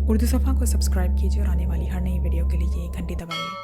उर्दू सफ़ा को सब्सक्राइब कीजिए और आने वाली हर नई वीडियो के लिए घंटी दबाइए।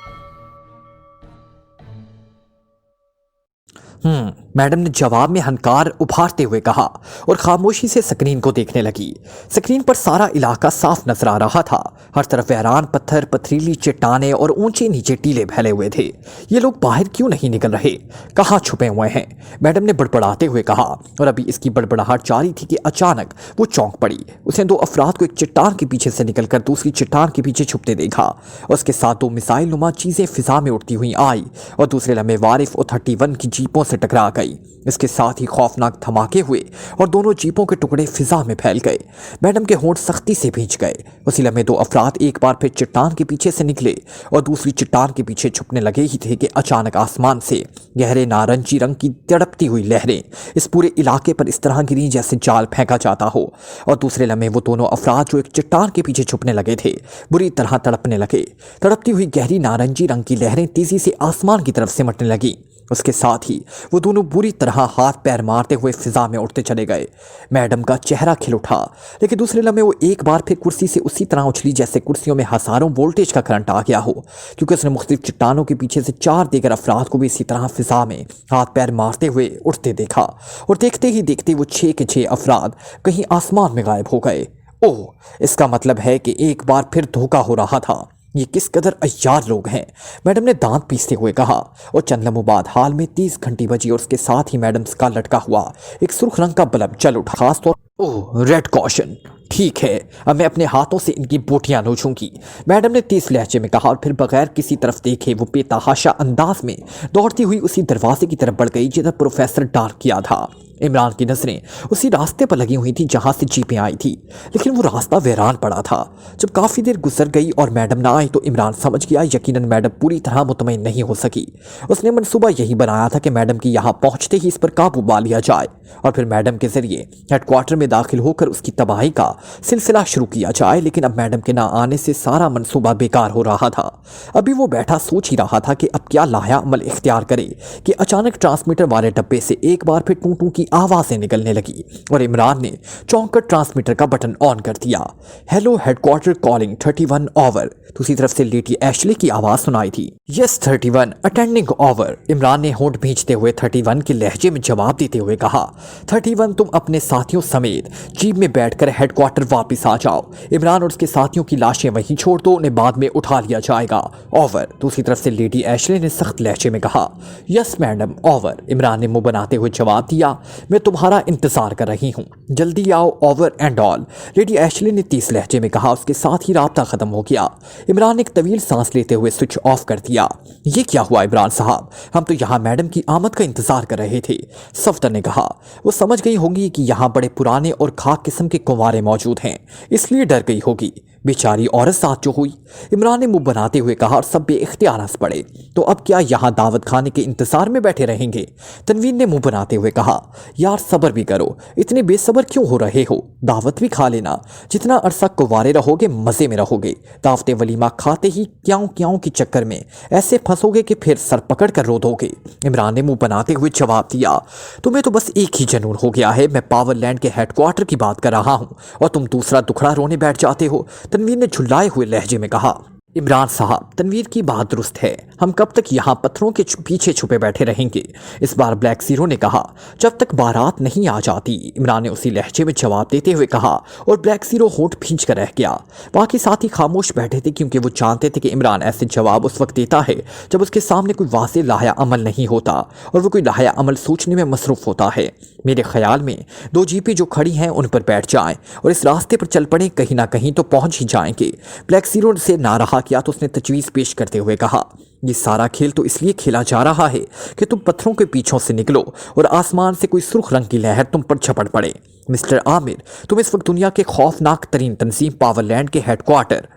मैडम ने जवाब में हंकार उभारते हुए कहा और खामोशी से स्क्रीन को देखने लगी। स्क्रीन पर सारा इलाका साफ नजर आ रहा था। हर तरफ वीरान पत्थर, पथरीली चट्टानें और ऊंचे नीचे टीले फैले हुए थे। ये लोग बाहर क्यों नहीं निकल रहे? कहाँ छुपे हुए हैं? मैडम ने बड़बड़ाते हुए कहा और अभी इसकी बड़बड़ाहट जारी थी कि अचानक वो चौंक पड़ी। उसने दो अफराद को एक चट्टान के पीछे से निकलकर दूसरी चट्टान के पीछे छुपते देखा। उसके साथ दो मिसाइल नुमा चीजें फिजा में उड़ती हुई आई और दूसरे लम्हे वारिफ और 31 की जीपों से टकरा गई। इसके साथ ही खौफनाक धमाके हुए और दोनों जीपों के टुकड़े फिजा में फैल गए। मैडम के होंठ सख्ती से भींच गए। उसी लम्हे दो अफराद एक बार फिर चट्टान के पीछे से निकले और दूसरी चट्टान के पीछे छुपने लगे ही थे कि अचानक आसमान से गहरे नारंगी रंग की तड़पती हुई लहरें इस पूरे इलाके पर इस तरह गिरी जैसे जाल फेंका जाता हो। और दूसरे लम्हे वो दोनों अफराद जो एक चट्टान के पीछे छुपने लगे थे बुरी तरह तड़पने लगे। तड़पती हुई गहरी नारंगी रंग की लहरें तेजी से आसमान की तरफ सिमटने लगी। उसके साथ ही वो दोनों बुरी तरह हाथ पैर मारते हुए फिजा में उड़ते चले गए। मैडम का चेहरा खिल उठा, लेकिन दूसरे लम्हे वो एक बार फिर कुर्सी से उसी तरह उछली जैसे कुर्सियों में हजारों वोल्टेज का करंट आ गया हो, क्योंकि उसने मुख्तलिफ चट्टानों के पीछे से 4 दीगर अफराद को भी इसी तरह फिजा में हाथ पैर मारते हुए उड़ते देखा। और देखते ही देखते वो 6 के 6 अफराद कहीं आसमान में गायब हो गए। ओह, इसका मतलब है कि एक बार फिर धोखा हो रहा था। ये किस कदर अय्यार लोग हैं, मैडम ने दांत पीसते हुए कहा। और चंद लम्हों बाद हाल में 30 घंटी बजी और उसके साथ ही मैडम का लटका हुआ एक सुर्ख रंग का बल्ब जल उठा। खास तौर ओह, रेड कॉशन। ठीक है, अब मैं अपने हाथों से इनकी बोटियां नोचूंगी, मैडम ने तेज लहजे में कहा और फिर बगैर किसी तरफ देखे वो बेतहाशा अंदाज में दौड़ती हुई उसी दरवाजे की तरफ बढ़ गई जिधर प्रोफेसर डार्क किया था। इमरान की नजरें उसी रास्ते पर लगी हुई थी जहां से जीपें आई थी, लेकिन वो रास्ता वीरान पड़ा था। जब काफी देर गुजर गई और मैडम ना आई तो इमरान समझ गया यकीनन मैडम पूरी तरह मुतमईन नहीं हो सकी। उसने मंसूबा यही बनाया था कि मैडम की यहाँ पहुंचते ही इस पर काबू पा लिया जाए और फिर मैडम के जरिए हेडक्वार्टर में दाखिल होकर उसकी तबाही का सिलसिला शुरू किया जाए। लेकिन अब मैडम के ना आने से सारा मंसूबा बेकार हो रहा था। अभी वो बैठा सोच ही रहा था कि अब क्या लाया अमल इख्तियार करे कि अचानक ट्रांसमीटर वाले डब्बे से एक बार फिर टू टू की आवाजें निकलने लगी और इमरान ने चौंक कर ट्रांसमीटर का बटन ऑन कर दिया। Hello headquarter calling 31 over. दूसरी तरफ से लेडी एशले की आवाज सुनाई थी। Yes 31 attending over. इमरान ने होंठ भींचते हुए 31 के लहजे में जवाब देते हुए कहा। 31 तुम अपने साथियों समेत जीप में बैठकर हेडक्वार्टर वापस आ जाओ। इमरान और उसके साथियों की लाशें वहीं छोड़ दो, उन्हें बाद में उठा लिया जाएगा। ओवर। दूसरी तरफ से लेडी एशले ने सख्त लहजे में कहा। Yes madam over. इमरान ने मुंह बनाते हुए जवाब दिया। मैं तुम्हारा इंतजार कर रही हूँ, जल्दी आओ। Over and all. Lady Ashley ने तेज लहजे में कहा। उसके साथ ही राब्ता खत्म हो गया। इमरान ने एक तवील सांस लेते हुए स्विच ऑफ कर दिया। ये क्या हुआ इमरान साहब, हम तो यहाँ मैडम की आमद का इंतजार कर रहे थे, सफदर ने कहा। वो समझ गई होंगी कि यहाँ बड़े पुराने और खाक किस्म के कुंवारे मौजूद हैं, इसलिए डर गई होगी। बेचारी औरत साथ जो हुई, इमरान ने मुंह बनाते हुए कहा और सब बेइख्तियार हंस पड़े। तो अब क्या यहाँ दावत खाने के इंतजार में बैठे रहेंगे? तनवीर ने मुंह बनाते हुए कहा। यार सब्र भी करो, इतने बेसब्र क्यों हो रहे हो? दावत भी खा लेना, जितना अरसा कुंवारे रहोगे मजे में रहोगे। दावत वलीमा खाते ही क्याऊं क्याऊं के चक्कर में ऐसे फंसोगे कि फिर सर पकड़ कर रो दोगे। इमरान ने मुंह बनाते हुए जवाब दिया। तुम्हें तो बस एक ही जुनून हो गया है, मैं पावरलैंड के हेडक्वार्टर की बात कर रहा हूँ और तुम दूसरा दुखड़ा रोने बैठ जाते हो, तनवीर ने झुल्लाए हुए लहजे में कहा। इमरान साहब, तनवीर की बात दुरुस्त है, हम कब तक यहाँ पत्थरों के पीछे छुपे बैठे रहेंगे? इस बार ब्लैक जीरो ने कहा। जब तक बारात नहीं आ जाती, इमरान ने उसी लहजे में जवाब देते हुए कहा और ब्लैक जीरो होंठ भींच कर रह गया। बाकी साथी खामोश बैठे थे क्योंकि वो जानते थे कि इमरान ऐसे जवाब उस वक्त देता है जब उसके सामने कोई वाज़ेह लाया अमल नहीं होता और वो कोई लाया अमल सोचने में मसरूफ होता है। मेरे ख्याल में 2 जीपें जो खड़ी हैं उन पर बैठ जाएं और इस रास्ते पर चल पड़े, कहीं ना कहीं तो पहुंच ही जाएंगे। ब्लैक जीरो से ना रहा किया तो उसने तजवीज़ पेश करते हुए कहा। ये सारा खेल तो इसलिए खेला जा रहा है कि तुम पत्थरों के पीछों से निकलो और आसमान से कोई सुर्ख रंग की लहर तुम पर झपट पड़े। मिस्टर आमिर, तुम इस वक्त दुनिया के खौफनाक तरीन तंजीम पावरलैंड के हेडक्वार्टर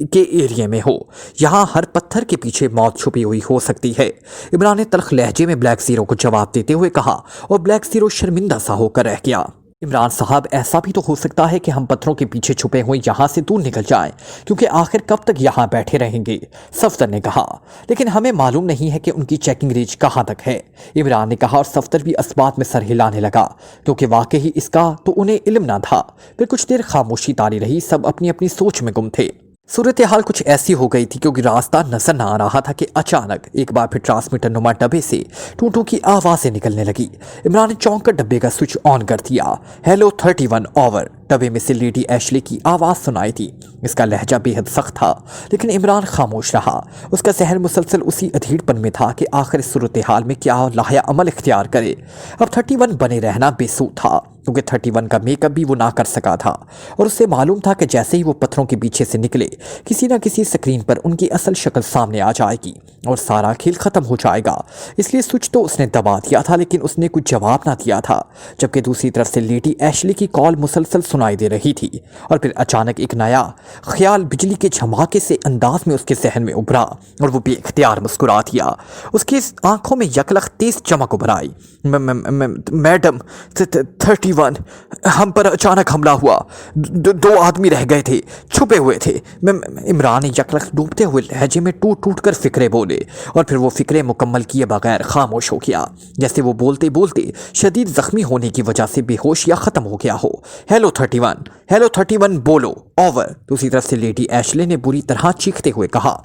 के एरिया में हो। यहाँ हर पत्थर के पीछे मौत छुपी हुई हो सकती है। इमरान ने तल्ख लहजे में ब्लैक जीरो को जवाब देते हुए कहा और ब्लैक जीरो शर्मिंदा सा होकर रह गया। इमरान साहब, ऐसा भी तो हो सकता है कि हम पत्थरों के पीछे छुपे हुए यहाँ से दूर निकल जाएं, क्योंकि आखिर कब तक यहाँ बैठे रहेंगे, सफदर ने कहा। लेकिन हमें मालूम नहीं है कि उनकी चेकिंग रेंज कहाँ तक है, इमरान ने कहा, और सफदर भी इस बात में सर हिलाने लगा, क्योंकि वाकई इसका तो उन्हें इल्म ना था। फिर कुछ देर खामोशी तारी रही, सब अपनी अपनी सोच में गुम थे। सूरत हाल कुछ ऐसी हो गई थी क्योंकि रास्ता नजर न आ रहा था कि अचानक एक बार फिर ट्रांसमीटर नुमा डब्बे से टू टू की आवाजें निकलने लगी। इमरान ने चौंक कर डब्बे का स्विच ऑन कर दिया। हेलो 31 ओवर, डब्बे में से लेडी एशले की आवाज सुनाई थी। इसका लहजा बेहद सख्त था, लेकिन इमरान खामोश रहा। उसका जहन मुसलसल उसी अधीरपन में था कि आखिर इस सूरत हाल में क्या लाया अमल इख्तियार करे। अब 31 बने रहना बेसूद था, क्योंकि 31 का मेकअप भी वो ना कर सका था, और उससे मालूम था कि जैसे ही वो पत्थरों के पीछे से निकले, किसी न किसी स्क्रीन पर उनकी असल शक्ल सामने आ जाएगी और सारा खेल खत्म हो जाएगा। इसलिए स्विच तो उसने दबा दिया था, लेकिन उसने कुछ जवाब ना दिया था। जबकि दूसरी तरफ से लेडी एशली की कॉल मुसलसल सुनाई दे रही थी, और फिर अचानक एक नया ख्याल बिजली के झमाके से अंदाज में उसके जहन में उभरा, और वो बेख्तियार मुस्कुरा दिया। उसकी आंखों में यकलख तेज चमक उभर आई। मैडम 31, हम पर अचानक हमला हुआ। दो आदमी रह गए थे, छुपे हुए थे। इमरान यकलख डूबते हुए लहजे में टूट टूट कर फिक्रे बोले, और फिर वो फिक्रे मुकम्मल किए बगैर खामोश हो गया, जैसे वो बोलते बोलते शदीद जख्मी होने की वजह से बेहोश या ख़त्म हो गया हो। हेलो 31 बोलो, ओवर। दूसरी तरफ से लेडी एशले ने बुरी तरह चीखते हुए कहा।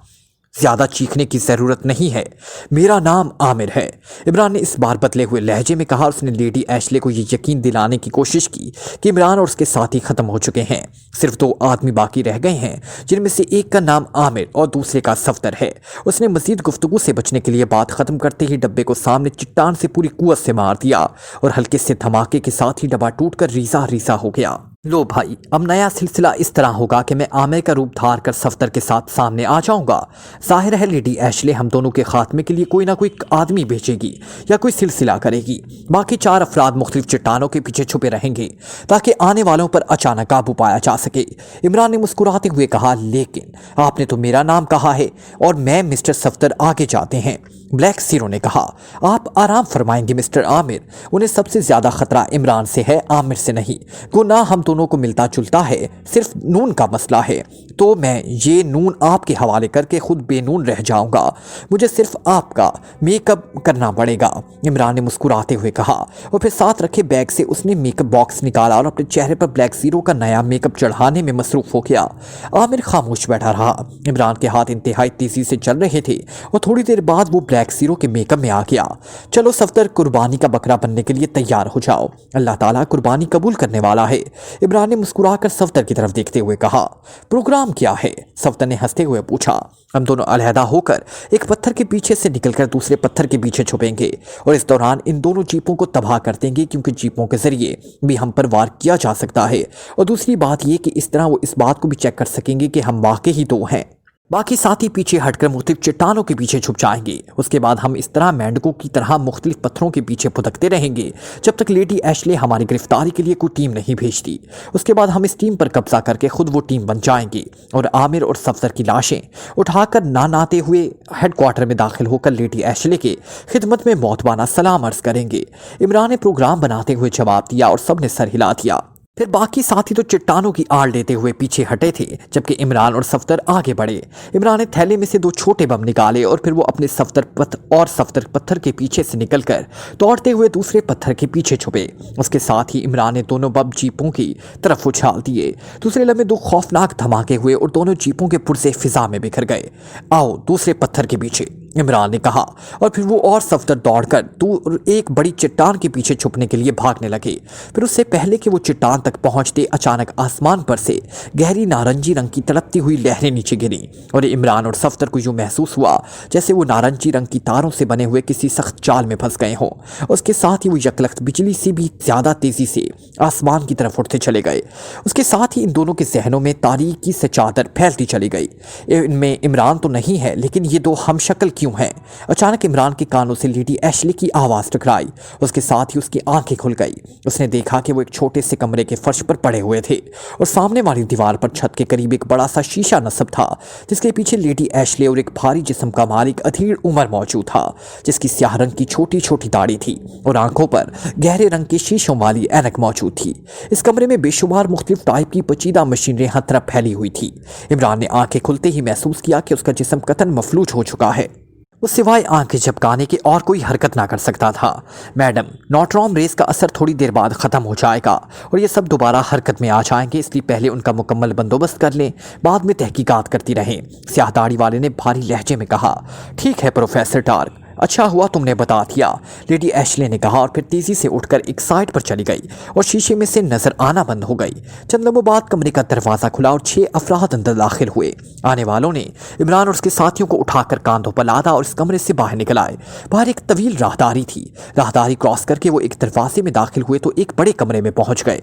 ज्यादा चीखने की जरूरत नहीं है, मेरा नाम आमिर है, इमरान ने इस बार बदले हुए लहजे में कहा। उसने लेडी एशले को ये यकीन दिलाने की कोशिश की कि इमरान और उसके साथी खत्म हो चुके हैं। सिर्फ 2 आदमी बाकी रह गए हैं, जिनमें से एक का नाम आमिर और दूसरे का सफदर है। उसने मजीद गुफ्तगू से बचने के लिए बात खत्म करते ही डब्बे को सामने चट्टान से पूरी कुव्वत से मार दिया, और हल्के से धमाके के साथ ही डब्बा टूटकर रीसा रीसा हो गया। लो भाई, अब नया सिलसिला इस तरह होगा कि मैं आमिर का रूप धार कर सफदर के साथ सामने आ जाऊंगा। जाहिर है लेडी एशले हम दोनों के खात्मे के लिए कोई ना कोई आदमी भेजेगी या कोई सिलसिला करेगी। बाकी 4 अफराद मुख्तलिफ चट्टानों के पीछे छुपे रहेंगे ताकि आने वालों पर अचानक काबू पाया जा सके। इमरान ने मुस्कुराते हुए कहा, लेकिन आपने तो मेरा नाम कहा है और मैं मिस्टर सफदर आगे जाते हैं। ब्लैक सीरो ने कहा, आप आराम फरमाएंगे मिस्टर आमिर, उन्हें सबसे ज्यादा खतरा इमरान से है, आमिर से नहीं। गुनाह हम दोनों को मिलता जुलता है, सिर्फ नून का मसला है, तो मैं ये नून आपके हवाले करके खुद बेनून रह जाऊंगा। मुझे सिर्फ आपका मेकअप करना पड़ेगा, इमरान ने मुस्कुराते हुए कहा, और फिर साथ रखे बैग से उसने मेकअप बॉक्स निकाला और अपने चेहरे पर ब्लैक जीरो का नया मेकअप चढ़ाने में मसरूफ हो गया। आमिर खामोश बैठा रहा। इमरान के हाथ इंतहाई तेजी से चल रहे थे, और थोड़ी देर बाद वो ब्लैक जीरो के मेकअप में आ गया। चलो सफदर, कुर्बानी का बकरा बनने के लिए तैयार हो जाओ, अल्लाह ताला कुर्बानी कबूल करने वाला है, इमरान ने मुस्कुराकर सफदर की तरफ देखते हुए कहा। प्रोग्राम क्या है? सफदर ने हंसते हुए पूछा। हम दोनों अलहदा होकर एक पत्थर के पीछे से निकलकर दूसरे पत्थर के पीछे छुपेंगे, और इस दौरान इन दोनों जीपों को तबाह कर देंगे, क्योंकि जीपों के जरिए भी हम पर वार किया जा सकता है। और दूसरी बात यह कि इस तरह वो इस बात को भी चेक कर सकेंगे कि हम वाकई ही 2 हैं। बाकी साथी पीछे हटकर मुख्तलिफ चट्टानों के पीछे छुप जाएंगे। उसके बाद हम इस तरह मेंढकों की तरह मुख्तलिफ पत्थरों के पीछे फुदकते रहेंगे जब तक लेडी एशले हमारी गिरफ्तारी के लिए कोई टीम नहीं भेजती। उसके बाद हम इस टीम पर कब्जा करके खुद वो टीम बन जाएंगे, और आमिर और सफदर की लाशें उठाकर नाते हुए हेडक्वार्टर में दाखिल होकर लेडी एशले के खिदमत में मौतबाना सलाम अर्ज करेंगे। इमरान ने प्रोग्राम बनाते हुए जवाब दिया, और सब ने सर हिला दिया। फिर बाकी साथी तो चट्टानों की आड़ लेते हुए पीछे हटे थे, जबकि इमरान और सफदर आगे बढ़े। इमरान ने थैले में से 2 छोटे बम निकाले, और फिर वो अपने सफदर पत्थर के पीछे से निकलकर दौड़ते हुए दूसरे पत्थर के पीछे छुपे। उसके साथ ही इमरान ने दोनों बम जीपों की तरफ उछाल दिए। दूसरे लम्हे 2 खौफनाक धमाके हुए और दोनों जीपों के पुर्जे फिजा में बिखर गए। आओ दूसरे पत्थर के पीछे, इमरान ने कहा, और फिर वो और सफदर दौड़कर दूर एक बड़ी चट्टान के पीछे छुपने के लिए भागने लगे। फिर उससे पहले कि वो चट्टान तक पहुंचते अचानक आसमान पर से गहरी नारंगी रंग की तड़पती हुई लहरें नीचे गिरी, और इमरान और सफदर को यूं महसूस हुआ जैसे वो नारंगी रंग की तारों से बने हुए किसी सख्त जाल में फंस गए हों। उसके साथ ही वो यकलख्त बिजली से भी ज्यादा तेजी से आसमान की तरफ उठते चले गए। उसके साथ ही इन दोनों के जहनों में तारीकी से चादर फैलती चली गई। इनमें इमरान तो नहीं है, लेकिन ये 2 हमशक्ल क्यों क्यों हैं। अचानक इमरान के कानों से लेडी एशली की आवाज़ टकराई। उसके साथ ही उसकी आंखें खुल गई। उसने देखा कि वो एक छोटे से कमरे के फर्श पर पड़े हुए थे और सामने वाली दीवार पर छत के करीब एक बड़ा सा शीशा नस्ब था, जिसके पीछे लेडी एशले और एक भारी जिस्म का मालिक अधीर उमर मौजूद था, जिसकी स्याह रंग की छोटी छोटी दाढ़ी थी और आंखों पर गहरे रंग के शीशों वाली ऐनक मौजूद थी। इस कमरे में बेशुमार मुख्तलिफ टाइप की पेचीदा मशीनरी हर तरफ फैली हुई थी। इमरान ने आंखें खुलते ही महसूस किया कि उसका जिस्म कतन मफलूज हो चुका है। वो सिवाय आंखें झपकाने के और कोई हरकत ना कर सकता था। मैडम, नॉट्रॉम रेस का असर थोड़ी देर बाद ख़त्म हो जाएगा और ये सब दोबारा हरकत में आ जाएंगे, इसलिए पहले उनका मुकम्मल बंदोबस्त कर लें, बाद में तहकीकात करती रहें। स्याह दाढ़ी वाले ने भारी लहजे में कहा। ठीक है प्रोफेसर टार्क, अच्छा हुआ तुमने बता दिया, लेडी एशले ने कहा और फिर तेजी से उठकर एक साइड पर चली गई और शीशे में से नजर आना बंद हो गई। चंद लम्हों बाद कमरे का दरवाजा खुला और 6 अफराद अंदर दाखिल हुए। आने वालों ने इमरान और उसके साथियों को उठाकर कांधों पर लादा और इस कमरे से बाहर निकल आए। बाहर एक तवील राहदारी थी। राहदारी क्रॉस करके वो एक दरवाजे में दाखिल हुए तो एक बड़े कमरे में पहुंच गए।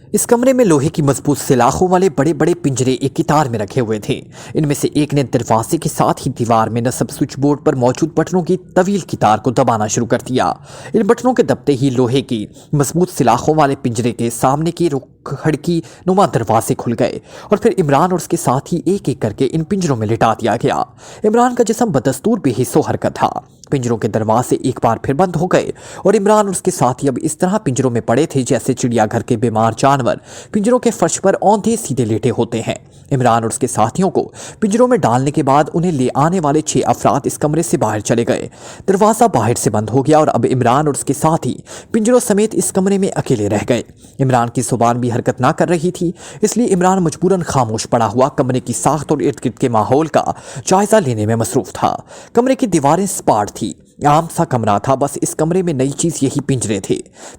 इस कमरे में लोहे की मजबूत सलाखों वाले बड़े बड़े पिंजरे एक कतार में रखे हुए थे। इनमें से एक ने दरवाजे के साथ ही दीवार में नस्ब स्विच बोर्ड पर मौजूद बटनों की तवील कतार को दबाना शुरू कर दिया। इन बटनों के दबते ही लोहे की मजबूत सलाखों वाले पिंजरे के सामने की खिड़की नुमा दरवाजे खुल गए और फिर इमरान और उसके साथ ही एक एक करके इन पिंजरों में लिटा दिया गया। इमरान का जिस्म बदस्तूर बेहिस्सो हरकत था। पिंजरों के दरवाजे एक बार फिर बंद हो गए और इमरान और उसके साथी अब इस तरह पिंजरों में पड़े थे जैसे चिड़ियाघर के बीमार जानवर पिंजरों के फर्श पर औंधे सीधे लेटे होते हैं। इमरान और उसके साथियों को पिंजरों में डालने के बाद उन्हें ले आने वाले 6 अफराद इस कमरे से बाहर चले गए। दरवाज़ा बाहर से बंद हो गया और अब इमरान और उसके साथी पिंजरों समेत इस कमरे में अकेले रह गए। इमरान की जुबान भी हरकत ना कर रही थी, इसलिए इमरान मजबूरन खामोश पड़ा हुआ कमरे की साख्त और इर्द गिर्द के माहौल का जायजा लेने में मसरूफ था। कमरे की दीवारें सपाट थी, आम सा कमरा था, बस इस कमरे में नई चीज़ यही पिंजरे थे।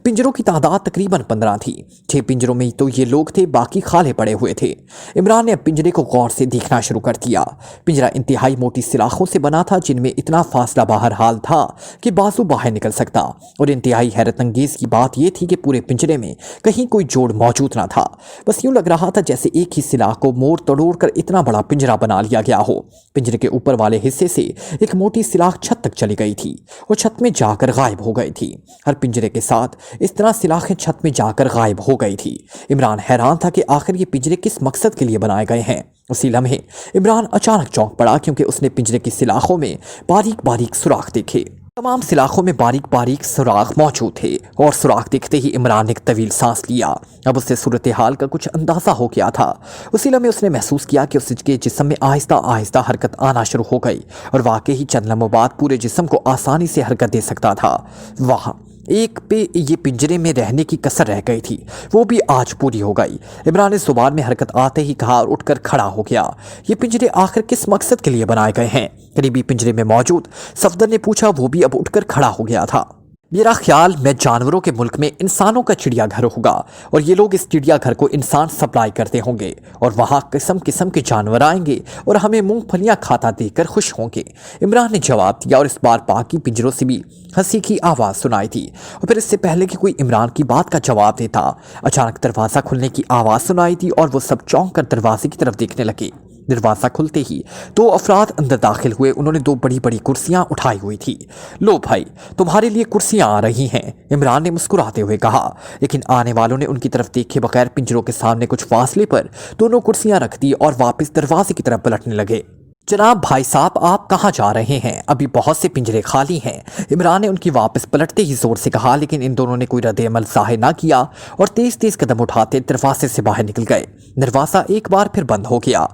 पिंजरों की तादाद तकरीबन 15 थी। 6 पिंजरों में तो ये लोग थे, बाकी खाले पड़े हुए थे। इमरान ने अब पिंजरे को गौर से देखना शुरू कर दिया। पिंजरा इंतहाई मोटी सलाखों से बना था जिनमें इतना फासला बहरहाल था कि बाजू बाहर निकल सकता, और इंतहाई हैरत अंगेज की बात यह थी कि पूरे पिंजरे में कहीं कोई जोड़ मौजूद ना था। बस यूं लग रहा था जैसे एक ही सलाख को मोड़ तोड़ कर इतना बड़ा पिंजरा बना लिया गया हो। पिंजरे के ऊपर वाले हिस्से से एक मोटी सलाख छत तक चली गई थी और छत में जाकर गायब हो गई थी। हर पिंजरे के साथ इस तरह सलाखें छत में जाकर गायब हो गई थी। इमरान हैरान था कि आखिर ये पिंजरे किस मकसद के लिए बनाए गए हैं। उसी लम्हे इमरान अचानक चौंक पड़ा क्योंकि उसने पिंजरे की सलाखों में बारीक बारीक सुराख देखे। तमाम सलाखों में बारीक बारीक सुराख मौजूद थे और सुराख दिखते ही इमरान ने एक तवील सांस लिया। अब उससे सूरत हाल का कुछ अंदाज़ा हो गया था। उसी लम्हे उसने महसूस किया कि उसके जिस्म में आहिस्ता आहिस्ता हरकत आना शुरू हो गई और वाकई ही चंद लम्हों बाद पूरे जिस्म को आसानी से हरकत दे सकता था। वाह, एक पे ये पिंजरे में रहने की कसर रह गई थी, वो भी आज पूरी हो गई। इमरान ने जुबान में हरकत आते ही कहा और उठकर खड़ा हो गया। ये पिंजरे आखिर किस मकसद के लिए बनाए गए हैं? करीबी पिंजरे में मौजूद सफदर ने पूछा। वो भी अब उठकर खड़ा हो गया था। मेरा ख्याल मैं जानवरों के मुल्क में इंसानों का चिड़ियाघर होगा और ये लोग इस चिड़ियाघर को इंसान सप्लाई करते होंगे और वहाँ किस्म किस्म के जानवर आएंगे और हमें मूंगफलियाँ खाता देखकर खुश होंगे। इमरान ने जवाब दिया और इस बार बाकी पिंजरों से भी हंसी की आवाज़ सुनाई थी। और फिर इससे पहले कि कोई इमरान की बात का जवाब देता, अचानक दरवाज़ा खुलने की आवाज़ सुनाई थी और वो सब चौंक कर दरवाजे की तरफ देखने लगे। दरवाज़ा खुलते ही 2 अफराद अंदर दाखिल हुए। उन्होंने 2 बड़ी बड़ी कुर्सियां उठाई हुई थी। लो भाई, तुम्हारे लिए कुर्सियां आ रही हैं, इमरान ने मुस्कुराते हुए कहा। लेकिन आने वालों ने उनकी तरफ देखे बगैर पिंजरों के सामने कुछ फासले पर दोनों कुर्सियां रख दी और वापस दरवाजे की तरफ पलटने लगे। जनाब भाई साहब, आप कहाँ जा रहे हैं? अभी बहुत से पिंजरे खाली हैं, इमरान ने उनकी वापस पलटते ही जोर से कहा। लेकिन इन दोनों ने कोई रद्द-ए-अमल ज़ाहिर ना किया और तेज तेज कदम उठाते दरवाजे से बाहर निकल गए। दरवाज़ा एक बार फिर बंद हो गया।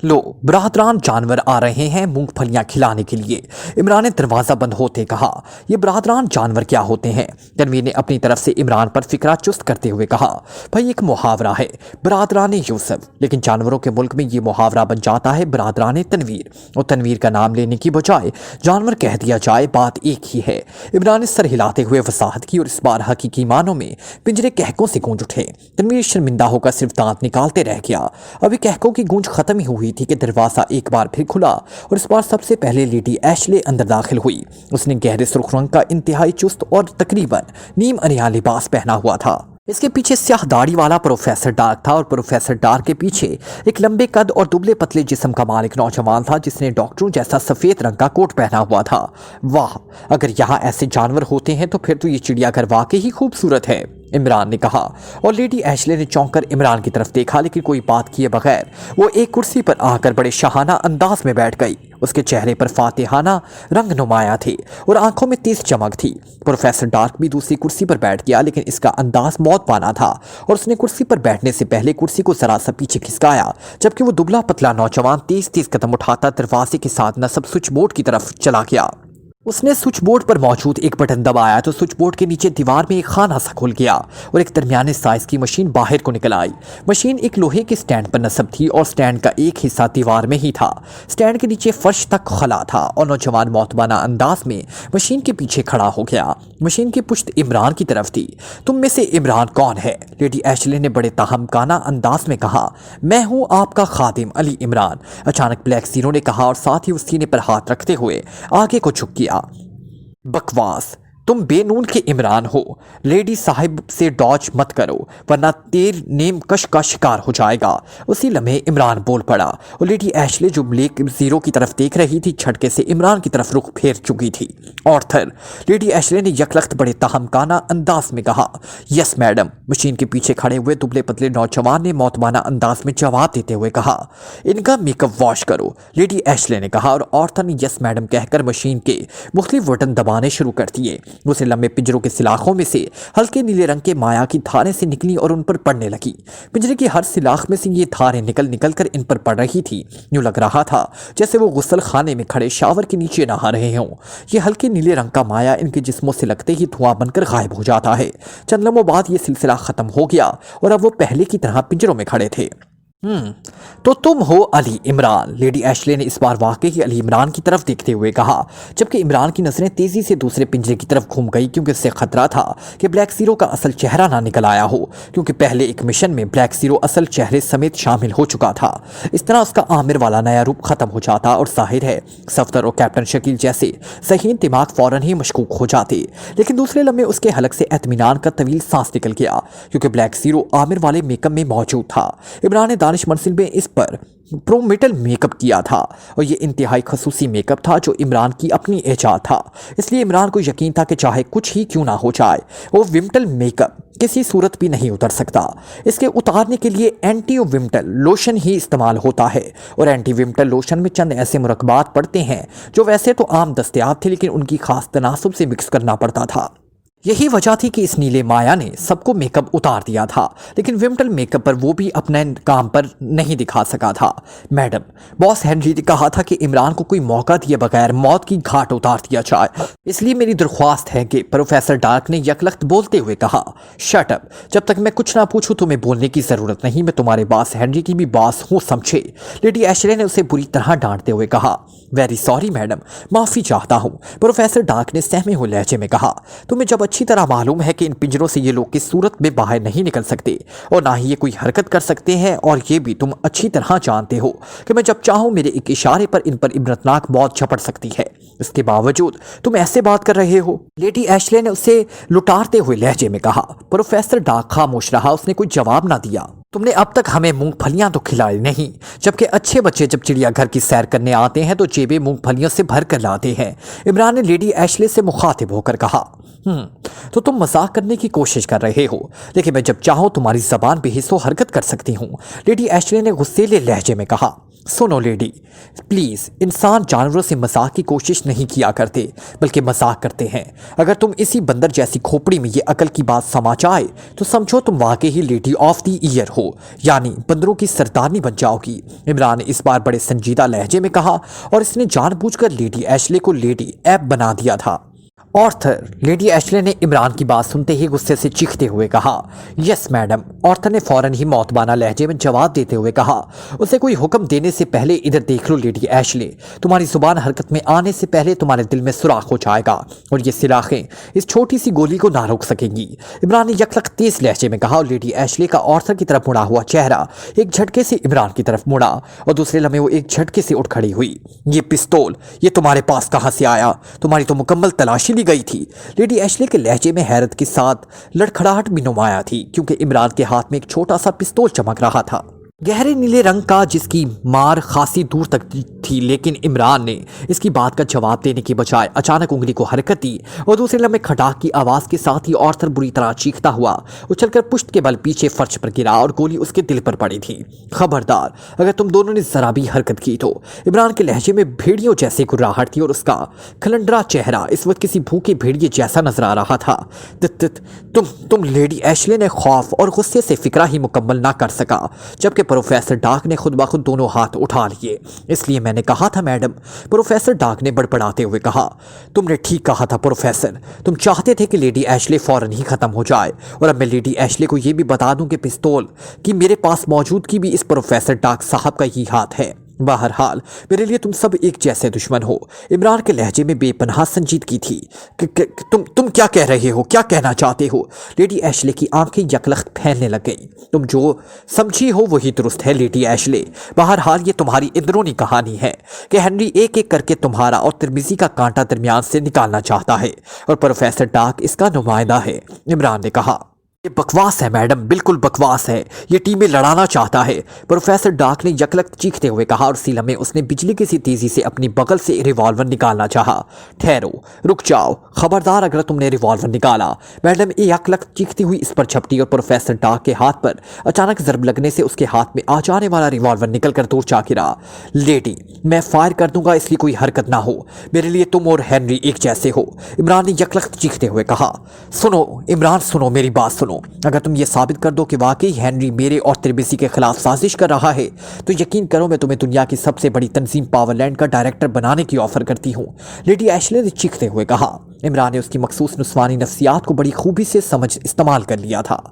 लो बरादरान, जानवर आ रहे हैं मूंगफलियां खिलाने के लिए, इमरान ने दरवाज़ा बंद होते कहा। ये बरादरान जानवर क्या होते हैं? तनवीर ने अपनी तरफ से इमरान पर फिक्रा चुस्त करते हुए कहा। भाई, एक मुहावरा है बरादरान यूसुफ, लेकिन जानवरों के मुल्क में ये मुहावरा बन जाता है बरादरान तनवीर, और तनवीर का नाम लेने की बजाय जानवर कह दिया जाए, बात एक ही है। इमरान ने सर हिलाते हुए वसाहत की और इस बार हकीकी मानों में पिंजरे कहकों से गूंज उठे। तनवीर शर्मिंदा होकर सिर्फ दांत निकालते रह गया। अभी कहकों की गूंज खत्म ही हुई थी कि दरवाज़ा एक बार फिर खुला और इस बार सबसे पहले लेडी एशले अंदर दाखिल हुई। उसने गहरे सुर्ख रंग का इंतहाई चुस्त और तकरीबन नीम अनिया लिबास पहना हुआ था। इसके पीछे स्याह दाढ़ी वाला प्रोफेसर डार्क था और प्रोफेसर डार्क के पीछे एक लंबे कद और दुबले पतले जिस्म का मालिक नौजवान था जिसने डॉक्टरों जैसा सफेद रंग का कोट पहना हुआ था। वाह, अगर यहाँ ऐसे जानवर होते हैं तो फिर तो ये चिड़ियाघर वाकई ही खूबसूरत है, इमरान ने कहा। और लेडी एशले ने चौंक कर इमरान की तरफ देखा, लेकिन कोई बात किए बगैर वो एक कुर्सी पर आकर बड़े शाहाना अंदाज में बैठ गई। उसके चेहरे पर फातिहाना रंग नुमाया थे और आंखों में तेज चमक थी। प्रोफेसर डार्क भी दूसरी कुर्सी पर बैठ गया, लेकिन इसका अंदाज मौत पाना था और उसने कुर्सी पर बैठने से पहले कुर्सी को जरा सा पीछे खिसकाया, जबकि वो दुबला पतला नौजवान तेज तेज कदम उठाता दरवाजे के साथ नसब स्विच बोर्ड की तरफ चला गया। उसने स्विच बोर्ड पर मौजूद एक बटन दबाया तो स्विच बोर्ड के नीचे दीवार में एक खाना सा खुल गया और एक दरमियाने साइज की मशीन बाहर को निकल आई। मशीन एक लोहे के स्टैंड पर नस्ब थी और स्टैंड का एक हिस्सा दीवार में ही था। स्टैंड के नीचे फर्श तक खला था और नौजवान मौतबाना अंदाज में मशीन के पीछे खड़ा हो गया। मशीन की पुश्त इमरान की तरफ थी। तुम में से इमरान कौन है? लेडी एशले ने बड़े तहमकाना अंदाज में कहा। मैं हूँ आपका खादिम अली इमरान, अचानक ब्लैक जीरो ने कहा और साथ ही उस सीने पर हाथ रखते हुए आगे को झुक गया। बकवास, तुम बेनून के इमरान हो। लेडी साहिब से डॉज मत करो वरना तेर नेम कश का शिकार हो जाएगा। उसी लम्हे इमरान बोल पड़ा और लेडी एशले जो ब्लैक जीरो की तरफ देख रही थी झटके से इमरान की तरफ रुख फेर चुकी थी। ऑर्थर, लेडी एशले ने यकलख्त बड़े तहमकाना अंदाज में कहा। यस मैडम, मशीन के पीछे खड़े हुए दुबले पतले नौजवान ने मौतबाना अंदाज में जवाब देते हुए कहा। इनका मेकअप वॉश करो, लेडी एशले ने कहा और ऑर्थर ने यस मैडम कहकर मशीन के मुख्तलिफ बटन दबाने शुरू कर दिए। उसे लंबे पिंजरों के सिलाखों में से हल्के नीले रंग के माया की धारें से निकली और उन पर पड़ने लगी। पिंजरे की हर सिलाख में से ये धारें निकल कर इन पर पड़ रही थी। यूं लग रहा था जैसे वो गुस्ल खाने में खड़े शावर के नीचे नहा रहे हों। ये हल्के नीले रंग का माया इनके जिस्मों से लगते ही धुआं बनकर गायब हो जाता है। चंद लम्हों बाद ये सिलसिला खत्म हो गया और अब वो पहले की तरह पिंजरों में खड़े थे। तो तुम हो अली इमरान, लेडी एशले ने इस बार वाकई अली इमरान की तरफ देखते हुए कहा, जबकि इमरान की नजरें तेजी से दूसरे पिंजरे की तरफ घूम गई क्योंकि उससे खतरा था कि ब्लैक जीरो का असल चेहरा ना निकल आया हो, क्योंकि पहले एक मिशन में ब्लैक जीरो असल चेहरे समेत शामिल हो चुका था। इस तरह उसका आमिर वाला नया रूप खत्म हो जाता और जाहिर है सफदर और कैप्टन शकील जैसे सहीन दिमाग फौरन ही मशकूक हो जाते। लेकिन दूसरे लम्हे उसके हलक से एतमीनान का तवील सांस निकल गया क्योंकि ब्लैक जीरो आमिर वाले मेकअप में मौजूद था। इमरान ने दानिश मंजिल में इस पर प्रोमेटल मेकअप किया था और ये इंतहाई खसूसी मेकअप था जो इमरान की अपनी इजाद था। इसलिए इमरान को यकीन था कि चाहे कुछ ही क्यों ना हो जाए वो विम्टल मेकअप किसी सूरत भी नहीं उतर सकता। इसके उतारने के लिए एंटी विम्टल लोशन ही इस्तेमाल होता है और एंटी विम्टल लोशन में चंद ऐसे मुरक्बात पड़ते हैं जो वैसे तो आम दस्तयाब थे लेकिन उनकी खास तनासुब से मिक्स करना पड़ता था। यही वजह थी कि इस नीले माया ने सबको मेकअप उतार दिया था, लेकिन विम्टल मेकअप पर वो भी अपने काम पर नहीं दिखा सका था। मैडम, बॉस हेनरी ने कहा था कि इमरान को कोई मौका दिए बगैर मौत की घाट उतार दिया जाए, इसलिए मेरी दरख्वास्त है कि प्रोफेसर डार्क ने यकलख्त बोलते हुए कहा। शट अप, जब तक मैं कुछ ना पूछूं तुम्हें बोलने की जरूरत नहीं। मैं तुम्हारे बॉस हेनरी की भी बॉस हूँ, समझे? लेडी एशले ने उसे बुरी तरह डांटते हुए कहा। वेरी सॉरी मैडम, माफी चाहता हूँ, प्रोफेसर डार्क ने सहमे हुए लहजे में कहा। तुम्हें जब अच्छी तरह मालूम है कि इन पिंजरों से ये लोग किस सूरत में बाहर नहीं निकल सकते और ना ही ये कोई हरकत कर सकते हैं, और ये भी तुम अच्छी तरह जानते हो कि मैं जब चाहूं मेरे एक इशारे पर इन पर इबरतनाक मौत झपट सकती है, इसके बावजूद तुम ऐसे बात कर रहे हो? लेडी एशले ने उसे लुटारते हुए लहजे में कहा। प्रोफेसर डार्क खामोश रहा, उसने कोई जवाब ना दिया। तुमने अब तक हमें मूंगफलियां तो खिलाई नहीं, जबकि अच्छे बच्चे जब चिड़ियाघर की सैर करने आते हैं तो जेबें मूंगफलियों से भर कर लाते हैं। इमरान ने लेडी एशले से मुखातिब होकर कहा। तो तुम मजाक करने की कोशिश कर रहे हो, लेकिन मैं जब चाहूं तुम्हारी जबान पे हिस्सों हरकत कर सकती हूँ, लेडी एशले ने गुस्सेले लहजे में कहा। सुनो लेडी, प्लीज, इंसान जानवरों से मजाक की कोशिश नहीं किया करते बल्कि मजाक करते हैं। अगर तुम इसी बंदर जैसी खोपड़ी में ये अकल की बात समा जाए तो समझो तुम वाकई ही लेडी ऑफ द ईयर हो, यानी बंदरों की सरदारनी बन जाओगी। इमरान ने इस बार बड़े संजीदा लहजे में कहा और इसने जानबूझकर लेडी एशले को लेडी ऐप बना दिया था। ऑर्थर, लेडी एशले ने इमरान की बात सुनते ही गुस्से से चीखते हुए कहा। यस मैडम, ऑर्थर ने फौरन ही मौतबाना लहजे में जवाब देते हुए कहा। उसे कोई हुक्म देने से पहले इधर देख लो लेडी एशले, तुम्हारी जुबान हरकत में आने से पहले तुम्हारे दिल में सुराख हो जाएगा और ये सिलाखें इस छोटी सी गोली को ना रोक सकेंगी। इमरान ने यकलख्त तेज लहजे में कहा और लेडी एशले का ऑर्थर की तरफ मुड़ा हुआ चेहरा एक झटके से इमरान की तरफ मुड़ा और दूसरे लम्हे वो एक झटके से उठ खड़ी हुई। ये पिस्तौल ये तुम्हारे पास कहाँ से आया? तुम्हारी तो मुकम्मल तलाशी भी गई थी। लेडी एशले के लहजे में हैरत के साथ लड़खड़ाहट भी नुमाया थी, क्योंकि इमरान के हाथ में एक छोटा सा पिस्तौल चमक रहा था, गहरे नीले रंग का, जिसकी मार खासी दूर तक थी। लेकिन इमरान ने इसकी बात का जवाब देने की बजाय अचानक उंगली को हरकत दी और दूसरे लम्हे खटाक की आवाज़ के साथ ही आर्थर बुरी तरह चीखता हुआ उछलकर पुश्त के बल पीछे फर्श पर गिरा और गोली उसके दिल पर पड़ी थी। खबरदार, अगर तुम दोनों ने जरा भी हरकत की तो। इमरान के लहजे में भेड़ियों जैसी गुर्राहट थी और उसका खलंडरा चेहरा इस वक्त किसी भूखे भेड़िए जैसा नजर आ रहा था। तुम लेडी एशले ने खौफ और गुस्से से फिक्रा ही मुकम्मल ना कर सका, जबकि प्रोफेसर डार्क ने खुद ब खुद दोनों हाथ उठा लिए। इसलिए मैंने कहा था मैडम, प्रोफेसर डार्क ने बड़बड़ाते हुए कहा। तुमने ठीक कहा था प्रोफेसर, तुम चाहते थे कि लेडी एशले फौरन ही खत्म हो जाए। और अब मैं लेडी एशले को यह भी बता दूं कि पिस्तौल की मेरे पास मौजूदगी भी इस प्रोफेसर डार्क साहब का ही हाथ है। बहरहाल, मेरे लिए तुम सब एक जैसे दुश्मन हो। इमरान के लहजे में बेपनाह संजीदगी थी। तुम क्या कह रहे हो, क्या कहना चाहते हो? लेडी एशले की आंखें यकलख्त फैलने लग गईं। तुम जो समझी हो वही दुरुस्त है लेडी एशले। बहरहाल, ये तुम्हारी अंदरूनी कहानी है कि हेनरी एक एक करके तुम्हारा और तिरमिजी का कांटा दरमियान से निकालना चाहता है और प्रोफेसर डार्क इसका नुमाइंदा है। इमरान ने कहा। ये बकवास है मैडम, बिल्कुल बकवास है। ये टीमें लड़ाना चाहता है, प्रोफेसर डार्क ने यकलख्त चीखते हुए कहा और उसी लम्हे उसने बिजली की सी तेजी से अपनी बगल से रिवॉल्वर निकालना चाहा। ठहरो, रुक जाओ, खबरदार अगर तुमने रिवॉल्वर निकाला। मैडम ये यकलख्त चीखती हुई इस पर झपटी और प्रोफेसर डार्क के हाथ पर अचानक जरब लगने से उसके हाथ में आ जाने वाला रिवॉल्वर निकल कर दूर जा गिरा। लेडी, मैं फायर कर दूंगा, इसलिए कोई हरकत ना हो। मेरे लिए तुम और हेनरी एक जैसे हो, इमरान ने यकलख्त चीखते हुए कहा। सुनो इमरान, सुनो, मेरी बात सुनो। अगर तुम ये साबित कर दो कि वाकई हेनरी मेरे और तिरमिजी के खिलाफ साजिश कर रहा है, तो यकीन करो मैं तुम्हें दुनिया की सबसे बड़ी तंजीम पावरलैंड का डायरेक्टर बनाने की ऑफर करती हूँ, लेडी एशले ने चीखते हुए कहा। इमरान ने उसकी मखसूस नुस्वानी नफ्सियात को बड़ी खूबी से समझ इस्तेमाल कर लिया था।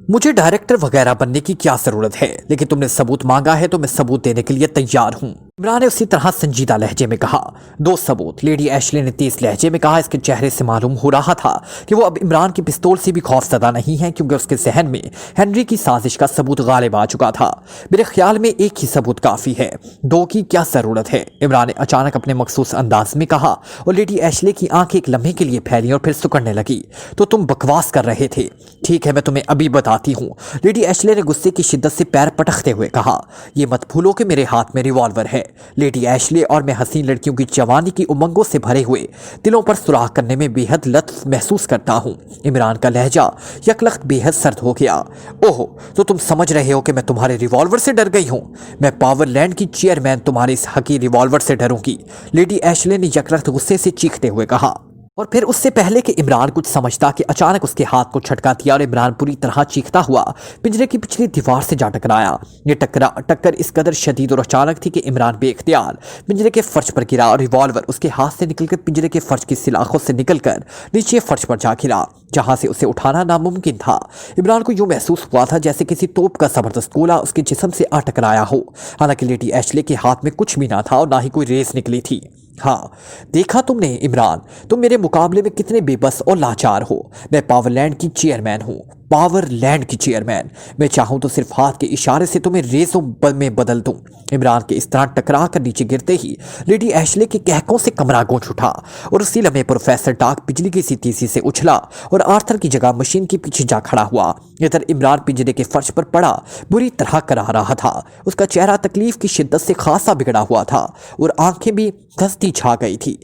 मुझे डायरेक्टर वगैरह बनने की क्या जरूरत है, लेकिन तुमने सबूत मांगा है तो मैं सबूत देने के लिए तैयार हूं। इमरान ने उसी तरह संजीदा लहजे में कहा। दो सबूत, लेडी एशले ने तेज लहजे में कहा। इसके चेहरे से मालूम हो रहा था कि वो अब इमरान की पिस्तौल से भी खौफजदा नहीं है, क्योंकि उसके जहन में हेनरी की साजिश का सबूत गालिब आ चुका था। मेरे ख्याल में एक ही सबूत काफी है, दो की क्या जरूरत है, इमरान ने अचानक अपने मखसूस अंदाज में कहा और लेडी एशले की आंखें एक लम्हे के लिए फैली और फिर सुकड़ने लगी। तो तुम बकवास कर रहे थे। ठीक है, मैं तुम्हें अभी बताती हूँ, लेडी एशले ने गुस्से की शिद्दत से पैर पटकते हुए कहा। ये मत भूलो कि मेरे हाथ में रिवॉल्वर है। लेडी एशले और मैं हसीन लड़कियों की जवानी की उमंगों से भरे हुए दिलों पर सुराख करने में बेहद लत्फ महसूस करता हूँ। इमरान का लहजा यकलख्त बेहद सर्द हो गया। ओहो, तो तुम समझ रहे हो कि मैं तुम्हारे रिवॉल्वर से डर गई हूँ? मैं पावरलैंड की चेयरमैन तुम्हारे इस हकी रिवॉल्वर से डरूंगी, लेडी एशले ने यकलख्त गुस्से से चीखते हुए कहा। और फिर उससे पहले कि इमरान कुछ समझता कि अचानक उसके हाथ को झटका दिया और इमरान पूरी तरह चीखता हुआ पिंजरे की पिछली दीवार से जा टकराया। ये टक्कर इस कदर शदीद और अचानक थी कि इमरान बेख्तियार पिंजरे के फर्श पर गिरा और रिवॉल्वर उसके हाथ से निकलकर पिंजरे के फर्श की सिलाखों से निकलकर नीचे फर्श पर जा गिरा, जहां से उसे उठाना नामुमकिन था। इमरान को यूं महसूस हुआ था जैसे किसी तोप का जबरदस्त गोला उसके जिस्म से आ टकराया हो। हालांकि लेडी एशले के हाथ में कुछ भी ना था और ना ही कोई रेस निकली थी। हाँ, देखा तुमने इमरान, तुम मेरे मुकाबले में कितने बेबस और लाचार हो। मैं पावरलैंड की चेयरमैन हूँ, पावरलैंड की चेयरमैन। मैं चाहूँ तो सिर्फ हाथ के इशारे से तुम्हें रेसों में बदल दूँ। इमरान के इस तरह टकरा कर नीचे गिरते ही लेडी एशले के कहकों से कमरा गूंज उठा और उसी लम्हे प्रोफेसर डार्क बिजली की सी तेजी से उछला और आर्थर की जगह मशीन के पीछे जा खड़ा हुआ। इधर इमरान पिंजरे के फर्श पर पड़ा बुरी तरह करा रहा था। उसका चेहरा तकलीफ की शिद्दत से खासा बिगड़ा हुआ था और आंखें भी धंसती छा गई थी।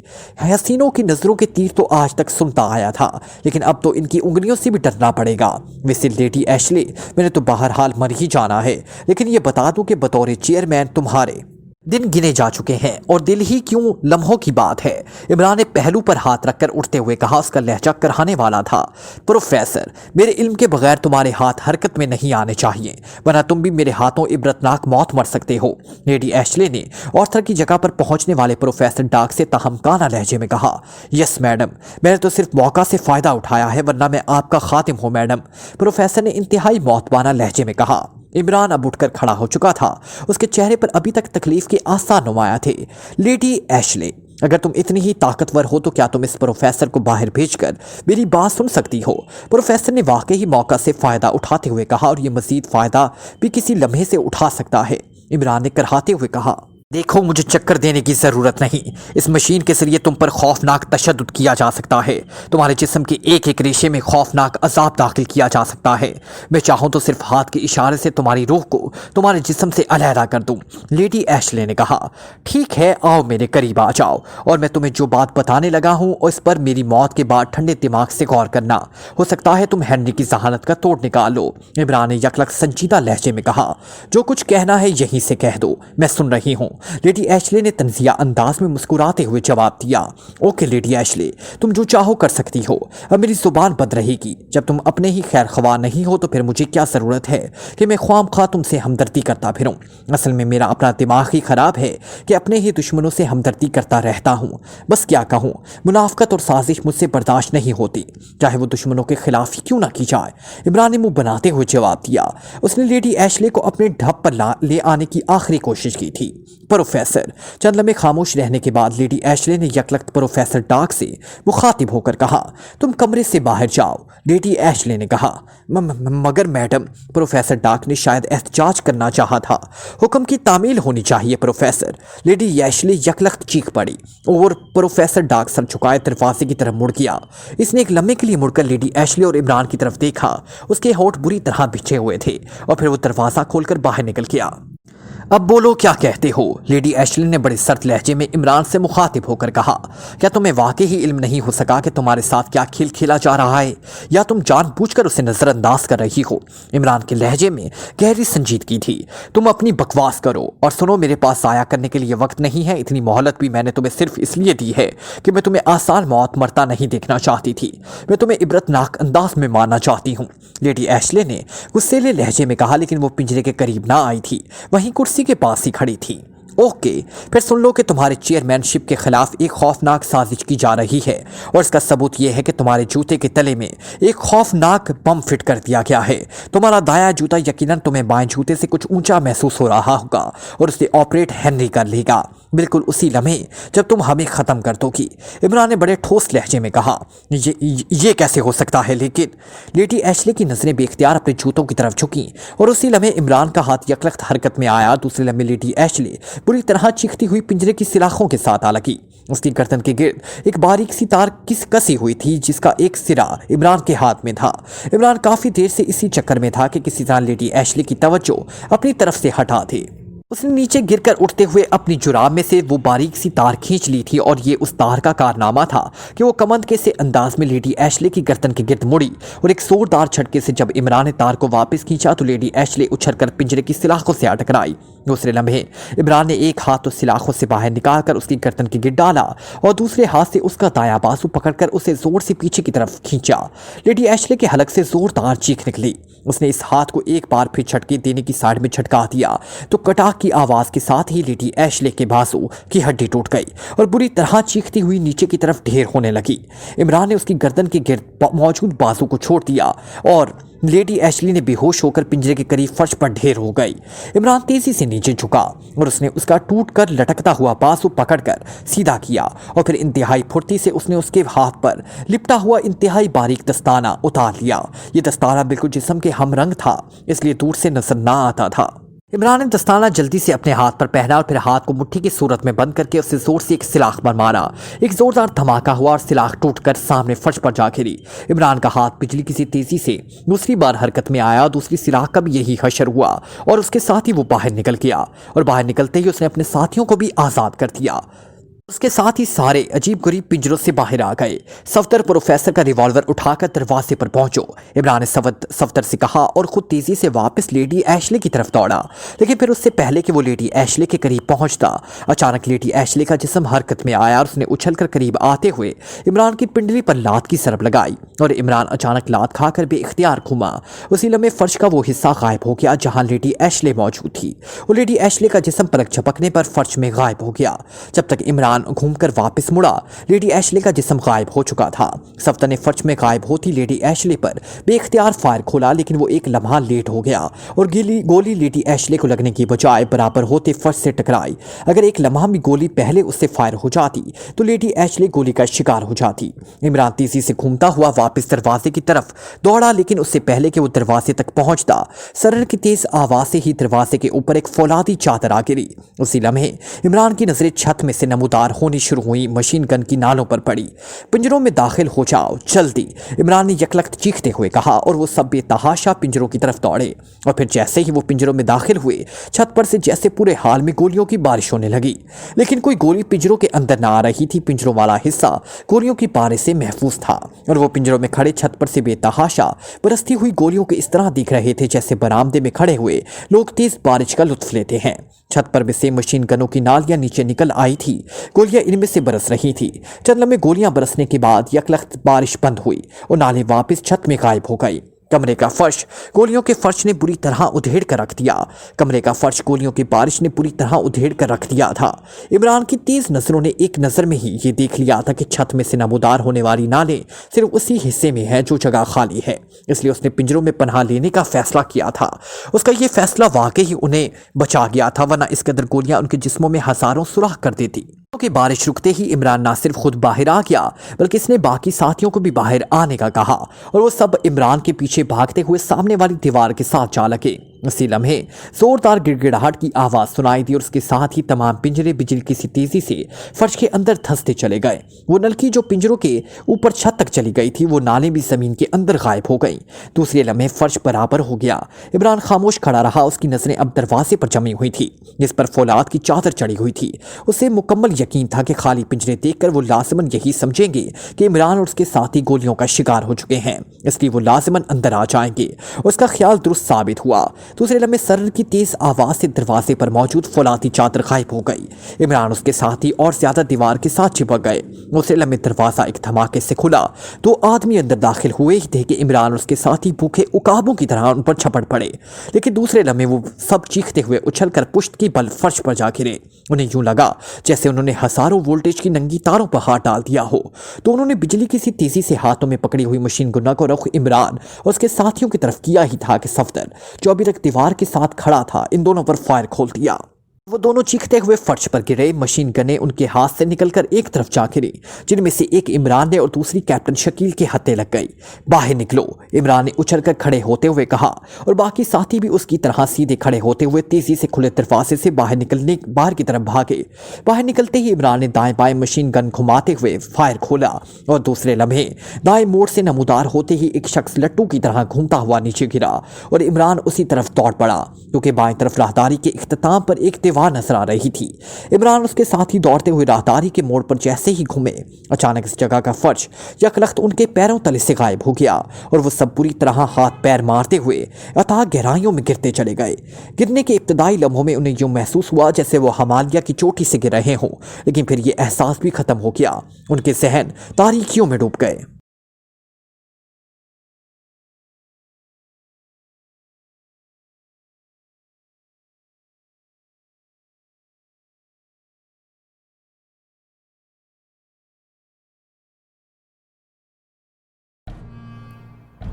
हसीनों की नजरों के तीर तो आज तक सुनता आया था, लेकिन अब तो इनकी उंगलियों से भी डरना पड़ेगा। वैसे लेडी एशले, मैंने तो बहरहाल मर ही जाना है, लेकिन ये बता दूं कि बतौर चेयरमैन तुम्हारे दिन गिने जा चुके हैं और दिल ही क्यों लम्हों की बात है। इमरान ने पहलू पर हाथ रखकर उठते हुए कहा। उसका लहजा करहाने वाला था। प्रोफेसर, मेरे इल्म के बगैर तुम्हारे हाथ हरकत में नहीं आने चाहिए, वरना तुम भी मेरे हाथों इबरतनाक मौत मर सकते हो, लेडी एशले ने ऑर्थर की जगह पर पहुंचने वाले प्रोफेसर डार्क से तहमकाना लहजे में कहा। यस मैडम, मैंने तो सिर्फ मौका से फायदा उठाया है, वरना मैं आपका खातिम हूं मैडम, प्रोफेसर ने इंतहाई मौतबाना लहजे में कहा। इमरान अब उठकर खड़ा हो चुका था। उसके चेहरे पर अभी तक तकलीफ के आसार नुमाया थे। लेडी एशले, अगर तुम इतनी ही ताकतवर हो तो क्या तुम इस प्रोफेसर को बाहर भेजकर मेरी बात सुन सकती हो? प्रोफेसर ने वाकई ही मौका से फायदा उठाते हुए कहा और ये मजीद फायदा भी किसी लम्हे से उठा सकता है, इमरान ने करहाते हुए कहा। देखो, मुझे चक्कर देने की ज़रूरत नहीं। इस मशीन के ज़रिए तुम पर खौफनाक तशद्दुद किया जा सकता है। तुम्हारे जिस्म के एक एक रेशे में खौफनाक अजाब दाखिल किया जा सकता है। मैं चाहूँ तो सिर्फ हाथ के इशारे से तुम्हारी रूह को तुम्हारे जिस्म से अलहदा कर दूँ। लेडी एशले ने कहा, ठीक है, आओ मेरे करीब आ जाओ और मैं तुम्हें जो बात बताने लगा हूँ उस पर मेरी मौत के बाद ठंडे दिमाग से गौर करना। हो सकता है तुम हेनरी की जहानत का तोड़ निकाल लो। इमरान ने यकलक संजीदा लहजे में कहा, जो कुछ कहना है यहीं से कह दो, मैं सुन रही हूँ। लेडी एशले ने तंजिया अंदाज में मुस्कुराते हुए जवाब दिया, ओके लेडी एशले, तुम जो चाहो कर सकती हो। अब मेरी जुबान बंद रहेगी। जब तुम अपने ही खैर ख्वाह नहीं हो तो फिर मुझे क्या ज़रूरत है कि मैं ख्वामख्वाह तुमसे हमदर्दी करता फिरूं। असल में मेरा अपना दिमाग ही ख़राब है कि अपने ही दुश्मनों से हमदर्दी करता रहता हूँ। बस क्या कहूँ, मुनाफकत और साजिश मुझसे बर्दाश्त नहीं होती, चाहे वो दुश्मनों के खिलाफ ही क्यों ना की जाए। इमरान ने मुंह बनाते हुए जवाब दिया। उसने लेडी एशले को अपने ढप पर ले आने की आखिरी कोशिश की थी। प्रोफेसर। चंद लम्हे खामोश रहने के बाद लेडी एशले ने यकलख्त प्रोफेसर डार्क से मुखातिब होकर कहा, तुम कमरे से बाहर जाओ। लेडी एशले ने कहा, मगर मैडम। प्रोफेसर डार्क ने शायद एहतजाज करना चाहा था। हुक्म की तामील होनी चाहिए प्रोफेसर। लेडी एशले यकलख्त चीख पड़ी और प्रोफेसर डार्क सर झुकाए दरवाजे की तरफ मुड़ गया। इसने एक लम्हे के लिए मुड़कर लेडी एशले और इमरान की तरफ देखा। उसके होंठ बुरी तरह बिछे हुए थे और फिर वो दरवाज़ा खोलकर बाहर निकल गया। अब बोलो क्या कहते हो? लेडी एशले ने बड़े सर्द लहजे में इमरान से मुखातिब होकर कहा, क्या तुम्हें वाकई ही इल्म नहीं हो सका कि तुम्हारे साथ क्या खेल खेला जा रहा है, या तुम जानबूझकर उसे नज़रअंदाज कर रही हो? इमरान के लहजे में गहरी संजीदगी थी। तुम अपनी बकवास करो और सुनो, मेरे पास ज़ाया करने के लिए वक्त नहीं है। इतनी मोहलत भी मैंने तुम्हें सिर्फ इसलिए दी है कि मैं तुम्हें आसान मौत मरता नहीं देखना चाहती थी। मैं तुम्हें इबरतनाक अंदाज में मारना चाहती हूँ, लेडी एशले ने गुस्सेले लहजे में कहा। लेकिन वो पिंजरे के करीब ना आई थी, वहीं कुर्सी के पास ही खड़ी थी। ओके, फिर सुन लो कि तुम्हारे चेयरमैनशिप के खिलाफ एक खौफनाक साजिश की जा रही है और इसका सबूत यह है कि तुम्हारे जूते के तले में एक खौफनाक बम फिट कर दिया गया है। तुम्हारा दायां जूता यकीनन तुम्हें बाएं जूते से कुछ ऊंचा महसूस हो रहा होगा और उसे ऑपरेट हेनरी कर लेगा, बिल्कुल उसी लम्हे जब तुम हमें ख़त्म कर दोगी। इमरान ने बड़े ठोस लहजे में कहा, ये कैसे हो सकता है? लेकिन लेडी एशले की नज़रें बेख्तियार अपने जूतों की तरफ झुकी और उसी लम्हे इमरान का हाथ यकलख्त हरकत में आया। दूसरे लम्हे लेडी एशले बुरी तरह चीखती हुई पिंजरे की सिलाखों के साथ आ लगी। उसकी गर्दन के गिर्द एक बारीक सी तार कसी हुई थी जिसका एक सिरा इमरान के हाथ में था। इमरान काफ़ी देर से इसी चक्कर में था कि किसी तरह लेडी एशले की तवज्जो अपनी तरफ से हटा दे। उसने नीचे गिरकर उठते हुए अपनी जुराब में से वो बारीक सी तार खींच ली थी और ये उस तार का कारनामा था कि वो कमंद के से अंदाज में लेडी एशले की गर्दन के गिर्द मुड़ी और एक जोरदार झटके से जब इमरान ने तार को वापस खींचा तो लेडी एशले उछलकर पिंजरे की सिलाखों से आ टकराई। दूसरे लम्हे इमरान ने एक हाथ तो सिलाखों से बाहर निकालकर उसकी गर्दन के गिर डाला और दूसरे हाथ से उसका दायां बाजू पकड़कर उसे जोर से पीछे की तरफ खींचा। लेडी एशले के हलक से जोरदार चीख निकली। उसने इस हाथ को एक बार फिर झटके देने की साइड में झटका दिया तो कटाक की आवाज के साथ ही लेडी एशले के बाजू की हड्डी टूट गई और बुरी तरह चीखती हुई नीचे की तरफ ढेर होने लगी। इमरान ने उसकी गर्दन के गिर्द मौजूद बाजू को छोड़ दिया और लेडी एशली ने बेहोश होकर पिंजरे के करीब फर्श पर ढेर हो गई। इमरान तेजी से नीचे झुका और उसने उसका टूटकर लटकता हुआ बाजू पकड़कर सीधा किया और फिर इंतहाई फुर्ती से उसने उसके हाथ पर लिपटा हुआ इंतहाई बारीक दस्ताना उतार लिया। ये दस्ताना बिल्कुल जिस्म के हम रंग था, इसलिए दूर से नजर ना आता था। इमरान ने दस्ताना जल्दी से अपने हाथ पर पहना और फिर हाथ को मुट्ठी की सूरत में बंद करके उससे जोर से एक सिलाख पर मारा। एक जोरदार धमाका हुआ और सिलाख टूटकर सामने फर्श पर जा गिरी। इमरान का हाथ बिजली की सी तेजी से दूसरी बार हरकत में आया। दूसरी सिलाख का भी यही हशर हुआ और उसके साथ ही वो बाहर निकल गया और बाहर निकलते ही उसने अपने साथियों को भी आज़ाद कर दिया। उसके साथ ही सारे अजीब गरीब पिंजरों से बाहर आ गए। सफदर प्रोफेसर का रिवॉल्वर उठाकर दरवाजे पर पहुंचो, इमरान ने सफदर से कहा और खुद तेजी से वापस लेडी एशले की तरफ दौड़ा। लेकिन फिर उससे पहले कि वो लेडी एशले के करीब पहुंचता, अचानक लेडी एशले का जिस्म हरकत में आया और उसने उछलकर करीब आते हुए इमरान की पिंडली पर लात की सरब लगाई और इमरान अचानक लात खाकर बेइख्तियार घूमा। उसी लम्हे फर्श का वो हिस्सा गायब हो गया जहाँ लेडी एशले मौजूद थी। वो लेडी एशले का जिस्म पलक झपकने पर फर्श में गायब हो गया। जब तक इमरान इमरान घूमकर वापस मुड़ा, लेडी एशले का जिस्म गायब हो चुका था। सफ्तर ने फर्श में गायब होती लेडी एशले पर बेख्तियार फायर खोला, लेकिन वो एक लम्हा लेट हो गया और गोली लेडी एशले को लगने की बजाय बराबर होते फर्श से टकराई। अगर एक लम्हा भी गोली पहले उससे फायर हो जाती तो लेडी एशले गोली का शिकार हो जाती। इमरान तेजी से घूमता हुआ वापस दरवाजे की तरफ दौड़ा, लेकिन उससे पहले कि वो दरवाजे तक पहुंचता, सरर की तेज आवाज से ही दरवाजे के ऊपर एक फौलादी चादर आ गिरी। उसी लम्हे इमरान की नजरें छत में से नमूदार होनी शुरू हुई, मशीन गन की नालों पर पड़ी। पिंजरों में दाखिल हो जाओ जल्दी, इमरान ने यकलख्त चीखते हुए कहा और वो सब बेतहाशा पिंजरों की तरफ दौड़े। और फिर जैसे ही वो पिंजरों में दाखिल हुए, छत पर से जैसे पूरे हाल में गोलियों की बारिश होने लगी, लेकिन कोई गोली पिंजरों के अंदर ना आ रही थी। पिंजरों वाला हिस्सा गोलियों की बारिश से महफूज था और वो पिंजरों में खड़े छत पर से बेतहाशा बरसती हुई गोलियों के इस तरह दिख रहे थे जैसे बरामदे में खड़े हुए लोग तेज बारिश का लुत्फ लेते हैं। छत पर से मशीन गनों की नालियां नीचे निकल आई थी, गोलियां इनमें से बरस रही थी। चंद लम्हे गोलियां बरसने के बाद यकलख्त बारिश बंद हुई और नाले वापस छत में गायब हो गई। कमरे का फर्श गोलियों के फर्श ने बुरी तरह उधेड़ कर रख दिया। कमरे का फर्श गोलियों की बारिश ने बुरी तरह उधेड़ कर रख दिया था। इमरान की तेज नजरों ने एक नजर में ही ये देख लिया था कि छत में से नमूदार होने वाली नाले सिर्फ उसी हिस्से में है जो जगह खाली है। इसलिए उसने पिंजरों में पनाह लेने का फैसला किया था। उसका ये फैसला वाकई ही उन्हें बचा गया था, वरना इस कदर गोलियां उनके जिस्मों में हजारों सुराख कर देती। कि बारिश रुकते ही इमरान ना सिर्फ खुद बाहर आ गया, बल्कि इसने बाकी साथियों को भी बाहर आने का कहा और वो सब इमरान के पीछे भागते हुए सामने वाली दीवार के साथ जा लगे। उसी लम्हे जोरदार गिड़गिड़ाहट की आवाज सुनाई दी और उसके साथ ही तमाम पिंजरे बिजली की सी तेजी से फर्श के अंदर धंसते चले गए। वो नलकी जो पिंजरों के ऊपर छत तक चली गई थी, वो नाले भी जमीन के अंदर गायब हो गई। दूसरे लम्हे फर्श बराबर हो गया। इमरान खामोश खड़ा रहा। उसकी नजरें अब दरवाजे पर जमी हुई थी जिस पर फौलाद की चादर चढ़ी हुई थी। उसे मुकम्मल यकीन था कि खाली पिंजरे देखकर वो लाजमन यही समझेंगे कि इमरान और उसके साथी गोलियों का शिकार हो चुके हैं, इसलिए वो लाजमन अंदर आ जाएंगे। उसका ख्याल दुरुस्त साबित हुआ। दूसरे लम्हे सरर की तेज आवाज से दरवाजे पर मौजूद फौलादी चादर गायब हो गई। इमरान उसके साथी और ज्यादा दीवार के साथ चिपक गए। दूसरे लम्हे दरवाजा एक धमाके से खुला। दो आदमी अंदर दाखिल हुए ही थे कि इमरान और उसके साथी भूखे उकाबों की तरह उन पर झपट पड़े, लेकिन दूसरे लम्हे वो सब चीखते हुए उछलकर पुश्त की बल फर्श पर जा गिरे। उन्हें यूं लगा जैसे उन्होंने हजारों वोल्टेज की नंगी तारों पर हाथ डाल दिया हो। तो उन्होंने बिजली की सी तेजी से हाथों में पकड़ी हुई मशीन गुन्ना को रुख इमरान और उसके साथियों की तरफ किया ही था कि सफदर जो अभी तक दीवार के साथ खड़ा था, इन दोनों पर फायर खोल दिया। वो दोनों चीखते हुए फर्श पर गिरे। मशीन गने उनके हाथ से निकलकर एक तरफ जा गिरी, जिनमें से एक इमरान ने और दूसरी कैप्टन शकील के हत्थे लग गई। बाहर निकलो, इमरान ने उछलकर खड़े होते हुए कहा और बाकी साथी भी उसकी तरह सीधे खड़े होते हुए तेजी से खुले दरवाजे से बाहर की तरफ भागे। बाहर निकलते ही इमरान ने दाएं बाएं मशीन गन घुमाते हुए फायर खोला और दूसरे लम्हे दाएं मोड़ से नमूदार होते ही एक शख्स लट्टू की तरह घूमता हुआ नीचे गिरा और इमरान उसी तरफ दौड़ पड़ा, क्योंकि बाएं तरफ राहदारी के इख्तिताम पर एक दीवार नजर आ रही थी। इमरान उसके साथ ही दौड़ते हुए राहदारी के मोड़ पर जैसे ही घूमे, अचानक इस जगह का फर्श यकलख्त उनके पैरों तले से गायब हो गया और वो सब बुरी तरह हाथ पैर मारते हुए अथाह गहराइयों में गिरते चले गए। गिरने के इब्तदाई लम्हों में उन्हें यूं महसूस हुआ जैसे वो हिमालय की चोटी से गिर रहे हों, लेकिन फिर ये एहसास भी खत्म हो गया। उनके जहन तारीकियों में डूब गए।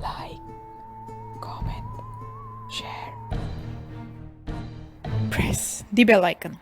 Like, comment, share, press the bell icon.